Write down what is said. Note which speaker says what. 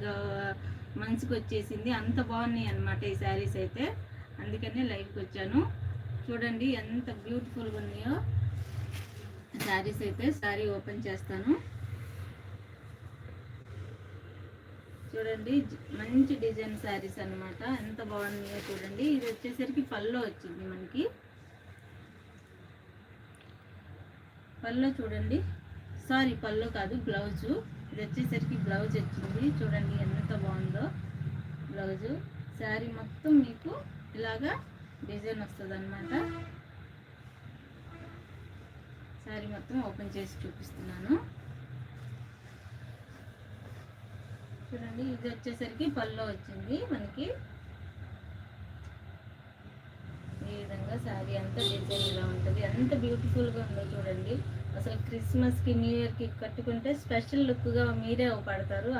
Speaker 1: పండగ మనసుకు వచ్చేసింది. అంత బాగున్నాయి అన్నమాట ఈ శారీస్ అయితే. అందుకనే లైవ్కి వచ్చాను. చూడండి ఎంత బ్యూటిఫుల్గా ఉన్నాయో శారీస్ అయితే. శారీ ఓపెన్ చేస్తాను. చూడండి మంచి డిజైన్ శారీస్ అన్నమాట. ఎంత బాగున్నాయో చూడండి. ఇది వచ్చేసరికి పల్లో వచ్చింది మనకి. పల్లో చూడండి, సారీ పల్లో కాదు, బ్లౌజు. ఇది వచ్చేసరికి బ్లౌజ్ వచ్చింది. చూడండి ఎంత బాగుందో బ్లౌజు. శారీ మొత్తం మీకు ఇలాగా డిజైన్ వస్తుంది అన్నమాట. శారీ మొత్తం ఓపెన్ చేసి చూపిస్తున్నాను. చూడండి ఇది వచ్చేసరికి పల్లో వచ్చింది మనకి. ఈ విధంగా శారీ అంతా డిజైన్ ఇలా ఉంటుంది. ఎంత బ్యూటిఫుల్గా ఉందో చూడండి. అసలు క్రిస్మస్కి న్యూ ఇయర్కి కట్టుకుంటే స్పెషల్ లుక్గా మీరే పడతారు.